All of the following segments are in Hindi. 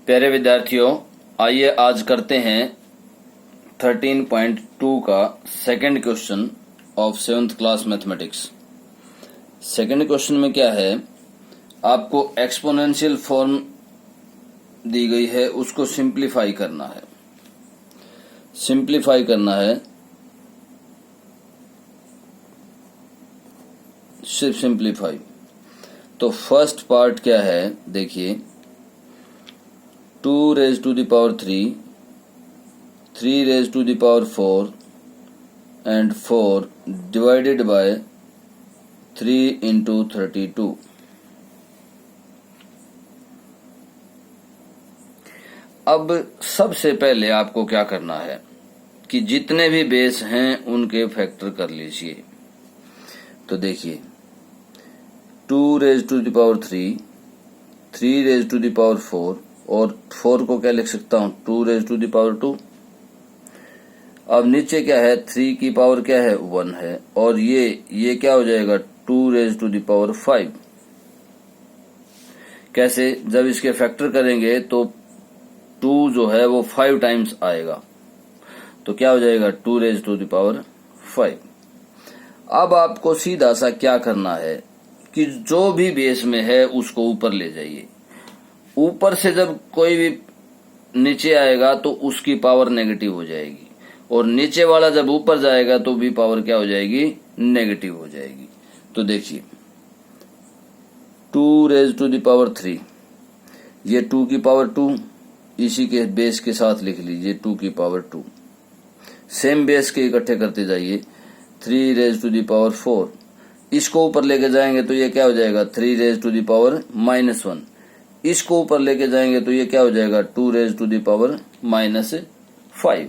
प्यारे विद्यार्थियों, आइए आज करते हैं 13.2 का second question of 7th class mathematics. Second question में क्या है, आपको एक्सपोनेंशियल फॉर्म दी गई है, उसको सिंप्लीफाई करना है। सिर्फ सिंप्लीफाई। तो फर्स्ट पार्ट क्या है, देखिए 2 raised to the power 3, 3 raised to the power 4 and 4 divided by 3 into 32। अब सबसे पहले आपको क्या करना है कि जितने भी बेस हैं उनके फैक्टर कर लीजिए। तो देखिए 2 raised to the power 3, 3 raised to the power 4 और 4 को क्या लिख सकता हूं, 2 raised to the power 2। अब नीचे क्या है, 3 की पावर क्या है, 1 है, और ये क्या हो जाएगा, 2 raised to the power 5। कैसे, जब इसके फैक्टर करेंगे तो 2 जो है वो 5 टाइम्स आएगा, तो क्या हो जाएगा, 2 raised to the power 5। अब आपको सीधा सा क्या करना है कि जो भी बेस में है उसको ऊपर ले जाइए। ऊपर से जब कोई भी नीचे आएगा तो उसकी पावर नेगेटिव हो जाएगी, और नीचे वाला जब ऊपर जाएगा तो भी पावर क्या हो जाएगी, नेगेटिव हो जाएगी। तो देखिए 2 raised to the power 3, ये 2 की पावर 2, इसी के बेस के साथ लिख लीजिए 2 की पावर 2। सेम बेस के इकट्ठे करते जाइए, 3 raised to the power 4, इसको ऊपर लेके जाएंगे तो ये क्या हो जाएगा, 3 raised to the power -1। इसको ऊपर लेके जाएंगे तो ये क्या हो जाएगा, 2 raised to the power -5।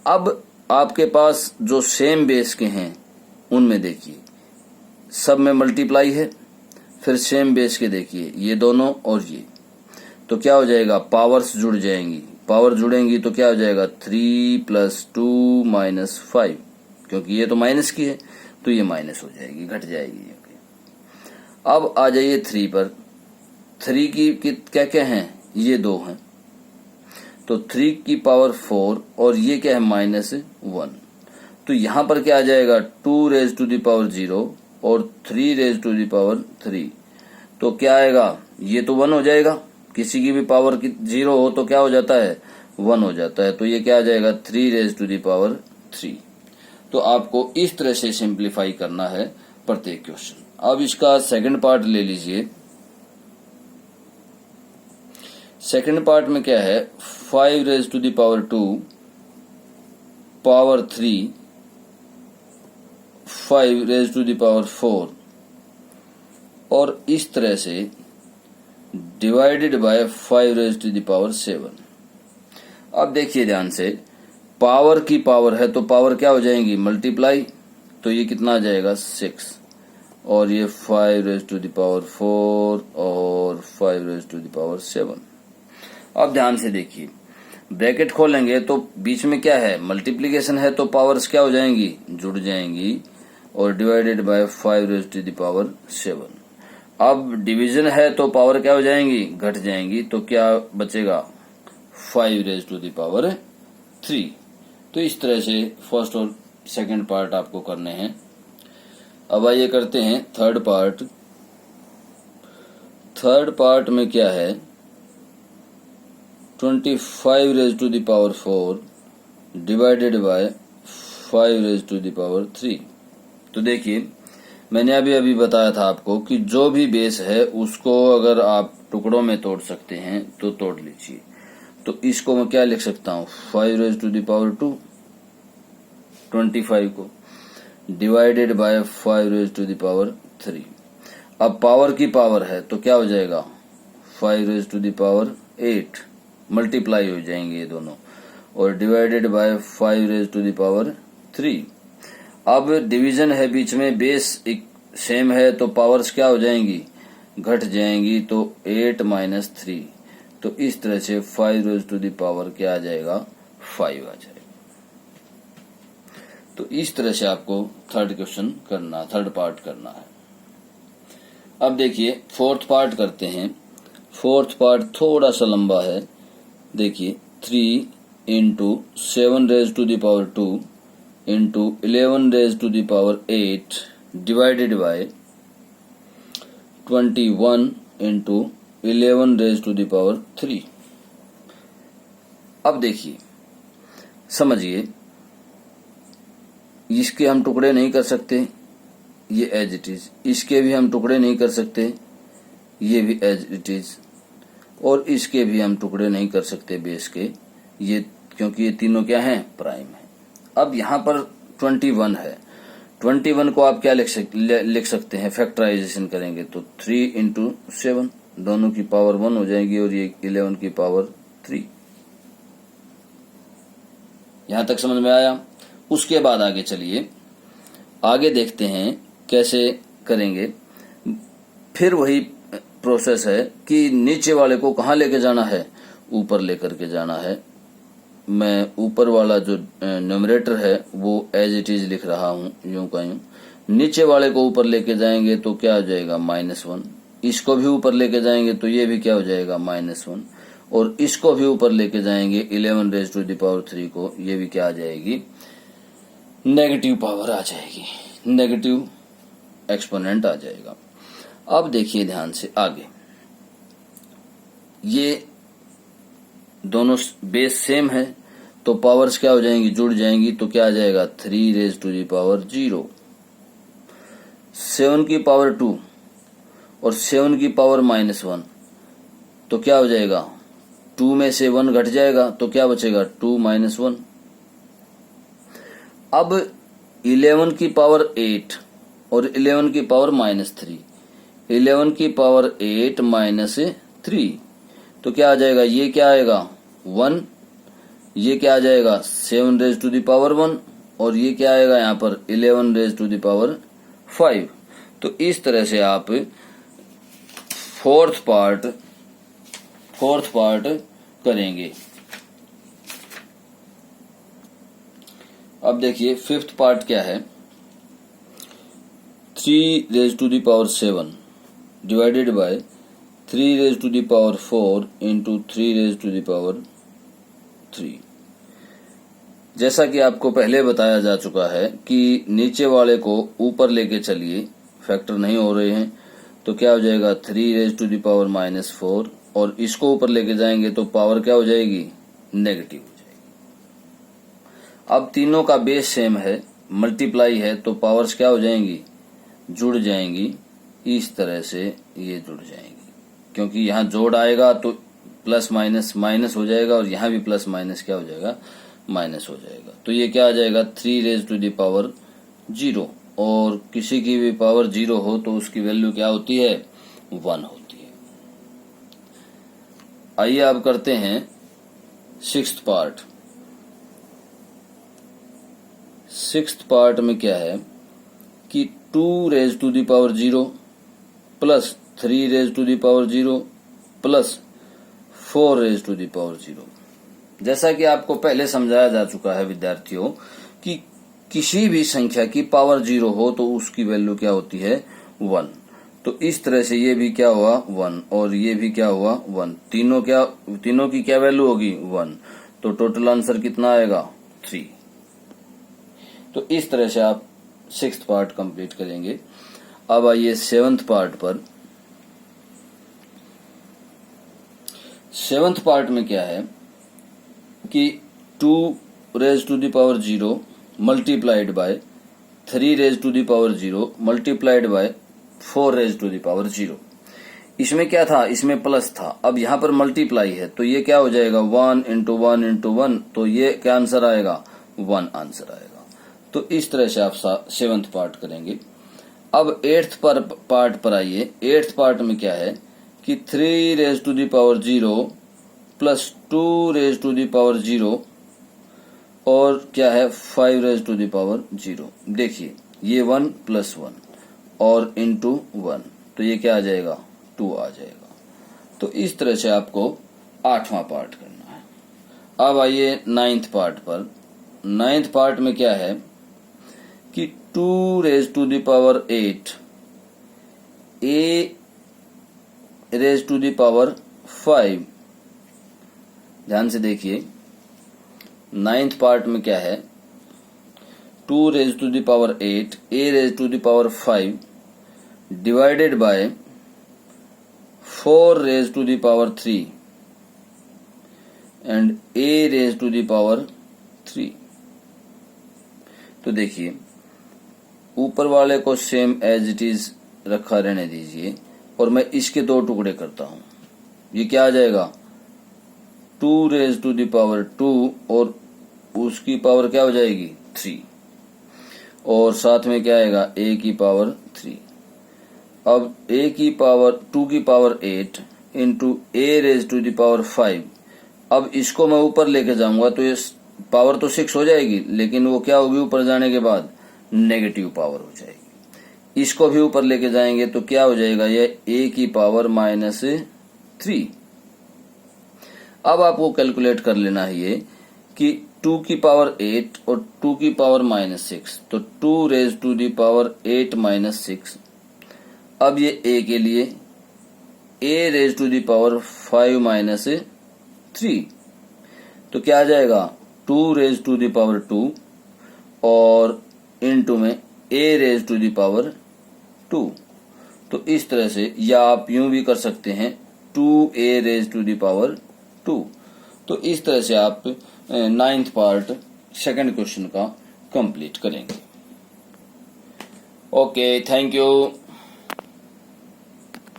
अब आपके पास जो सेम बेस के हैं उनमें देखिए सब में मल्टीप्लाई है, फिर सेम बेस के देखिए ये दोनों और ये, तो क्या हो जाएगा, पावर्स जुड़ जाएंगी। पावर जुड़ेंगी तो क्या हो जाएगा, 3 + 2 - 5, क्योंकि ये तो माइनस की है तो ये माइनस हो जाएगी, घट जाएगी। अब आ जाइए 3 पर। 3 की क्या क्या हैं, ये 2 हैं, तो 3 की पावर 4 और ये क्या है, -1। तो यहां पर क्या आ जाएगा, 2 raised to the power 0 और 3 raised to the power 3। तो क्या आएगा, ये तो 1 हो जाएगा, किसी की भी पावर 0 हो तो क्या हो जाता है, 1 हो जाता है। तो ये क्या आ जाएगा, 3 raised to the power 3। तो आपको इस तरह से सिंप्लीफाई करना है प्रत्येक क्वेश्चन। अब इसका सेकंड पार्ट ले लीजिए। सेकंड पार्ट में क्या है, 5 raised to the power 2 power 3, 5 raised to the power 4 और इस तरह से divided by 5 raised to the power 7। अब देखिए ध्यान से, पावर की पावर है तो पावर क्या हो जाएंगी, मल्टीप्लाई, तो ये कितना आ जाएगा, 6, और ये 5 raised to the power 4 और 5 raised to the power 7। अब ध्यान से देखिए, ब्रैकेट खोलेंगे तो बीच में क्या है, मल्टीप्लिकेशन है, तो पावर्स क्या हो जाएंगी, जुड़ जाएंगी, और divided by 5 raised to the power 7। अब डिवीजन है तो पावर क्या हो जाएंगी, घट जाएंगी, तो क्या बचेगा, 5 raised to the power 3। तो इस तरह से फर्स्ट और सेकंड पार्ट आपको करने हैं। अब आइए करते हैं थर्ड पार्ट। थर्ड पार्ट में क्या है, 25 raised to the power 4 divided by 5 raised to the power 3। तो देखिए मैंने अभी बताया था आपको कि जो भी बेस है उसको अगर आप टुकड़ों में तोड़ सकते हैं तो तोड़ लीजिए। तो इसको मैं क्या लिख सकता हूँ, 5 raised to the power 2, 25 को divided by 5 raised to the power 3। अब पावर की पावर है तो क्या हो जाएगा, 5 raised to the power 8, multiply हो जाएंगे ये दोनों, और divided by 5 raised to the power 3। अब डिवीजन है बीच में, बेस एक सेम है तो पावर्स क्या हो जाएंगी, घट जाएंगी, तो 8 - 3। तो इस तरह से 5 raised to the power क्या आ जाएगा, 5 आ जाएगा। तो इस तरह से आपको थर्ड पार्ट करना है। अब देखिए फोर्थ पार्ट करते हैं। फोर्थ पार्ट थोड़ा सा लंबा है। देखिए 3 into 7 raise to the power 2 into 11 raise to the power 8 divided by 21 into 11 raise to the power 3। अब देखिए समझिए, इसके हम टुकड़े नहीं कर सकते, ये एज इट इज। इसके भी हम टुकड़े नहीं कर सकते, ये भी एज इट इज। और इसके भी हम टुकड़े नहीं कर सकते बेस के, ये क्योंकि ये तीनों क्या हैं, प्राइम है। अब यहाँ पर 21 है। 21 को आप क्या लिख सकते हैं, फैक्टराइजेशन करेंगे तो 3 इंटू 7, दोनों की पावर 1 हो जाएगी और ये 11 की पावर 3। यहां तक समझ में आया। उसके बाद आगे चलिए, आगे देखते हैं कैसे करेंगे। फिर वही प्रोसेस है कि नीचे वाले को कहाँ लेके जाना है, ऊपर लेकर के जाना है। मैं ऊपर वाला जो न्यूमरेटर है वो एज इट इज लिख रहा हूं, यूं का यूं। नीचे वाले को ऊपर लेके जाएंगे तो क्या हो जाएगा, -1। इसको भी ऊपर लेके जाएंगे तो ये भी क्या हो जाएगा, -1। और इसको भी ऊपर लेके जाएंगे 11 रेज टू द पावर 3 को, ये भी क्या आ जाएगी, नेगेटिव पावर आ जाएगी, नेगेटिव एक्सपोनेंट आ जाएगा। अब देखिए ध्यान से आगे, ये दोनों बेस सेम है तो पावर्स क्या हो जाएंगी, जुड़ जाएंगी। तो क्या आ जाएगा, 3 रेज टू द पावर 0, 7 की पावर 2 और 7 की पावर -1, तो क्या हो जाएगा, 2 में से 1 घट जाएगा तो क्या बचेगा, 2 - 1। अब 11 की पावर 8 और 11 की पावर -3, 11 की पावर 8 -3, तो क्या आ जाएगा, ये क्या आएगा 1, ये क्या आ जाएगा 7 रेज टू द पावर 1 और ये क्या आएगा यहाँ पर 11 रेज टू द पावर 5। तो इस तरह से आप फोर्थ पार्ट करेंगे। अब देखिए फिफ्थ पार्ट क्या है, 3 raise to the power 7 divided by 3 raise to the power 4 into 3 raise to the power 3। जैसा कि आपको पहले बताया जा चुका है कि नीचे वाले को ऊपर लेके चलिए, फैक्टर नहीं हो रहे हैं, तो क्या हो जाएगा 3 रेज टू द पावर -4 और इसको ऊपर लेके जाएंगे तो पावर क्या हो जाएगी, नेगेटिव हो जाएगी। अब तीनों का बेस सेम है, मल्टीप्लाई है, तो पावर्स क्या हो जाएंगी, जुड़ जाएंगी। इस तरह से ये जुड़ जाएंगी, क्योंकि यहाँ जोड़ आएगा तो प्लस माइनस माइनस हो जाएगा और यहाँ भी प्लस माइनस क्या हो जाएगा, माइनस हो जाएगा। तो ये क्या आ जाएगा 3 रेज टू द पावर 0, और किसी की भी पावर 0 हो तो उसकी वैल्यू क्या होती है, 1 होती है। आइए अब करते हैं सिक्स्थ पार्ट। सिक्स्थ पार्ट में क्या है कि 2 raise to the power 0 plus 3 raise to the power 0 plus 4 raise to the power 0। जैसा कि आपको पहले समझाया जा चुका है विद्यार्थियों कि किसी भी संख्या की पावर 0 हो तो उसकी वैल्यू क्या होती है, 1। तो इस तरह से ये भी क्या हुआ, 1, और ये भी क्या हुआ, 1। तीनों की क्या वैल्यू होगी, 1। तो टोटल आंसर कितना आएगा, 3। तो इस तरह से आप सिक्स्थ पार्ट कंप्लीट करेंगे। अब आइए सेवंथ पार्ट पर। सेवंथ पार्ट में क्या है कि 2 raise to the power 0 multiplied by 3 raise to the power 0 multiplied by 4 raise to the power 0। इसमें क्या था, इसमें प्लस था, अब यहाँ पर मल्टीप्लाई है तो ये क्या हो जाएगा, 1 इंटू 1 इंटू 1, तो ये क्या आंसर आएगा, 1 आंसर आएगा। तो इस तरह से आप सेवंथ पार्ट करेंगे। अब एट्थ पार्ट पर आइए। एट्थ पार्ट में क्या है कि 3 raise to the power 0 plus 2 raise to the power 0 और क्या है 5 रेज टू द पावर 0। देखिए ये 1 प्लस 1 और इंटू 1, तो ये क्या आ जाएगा, 2 आ जाएगा। तो इस तरह से आपको आठवां पार्ट करना है। अब आइए नाइन्थ पार्ट पर। नाइन्थ पार्ट में क्या है कि 2 raise to the power 8 a raise to the power 5। ध्यान से देखिए, 9th पार्ट में क्या है, 2 raise to the power 8 a raise to the power 5 divided by 4 raise to the power 3 and a raise to the power 3। तो देखिए, ऊपर वाले को सेम एज इट इज रखा रहने दीजिए और मैं इसके 2 टुकड़े करता हूं। ये क्या आ जाएगा, 2 रेज टू द पावर 2 और उसकी पावर क्या हो जाएगी 3, और साथ में क्या आएगा a की पावर 3। अब a की पावर 2 की power 8 into a raise to the power 5। अब इसको मैं ऊपर लेके जाऊंगा तो ये पावर तो 6 हो जाएगी, लेकिन वो क्या होगी, ऊपर जाने के बाद नेगेटिव पावर हो जाएगी। इसको भी ऊपर लेके जाएंगे तो क्या हो जाएगा, ये a की पावर -3। अब आपको कैलकुलेट कर लेना है ये कि 2 की पावर 8 और 2 की पावर -6, तो 2 रेज टू दी पावर 8 -6। अब ये a के लिए a raise to the power 5 -3, तो क्या आ जाएगा, 2 रेज टू दी पावर 2 और इनटू में a raise to the power 2। तो इस तरह से, या आप यूं भी कर सकते हैं 2a raise to the power 2। तो इस तरह से आप 9th पार्ट सेकंड क्वेश्चन का कंप्लीट करेंगे। Okay, thank you.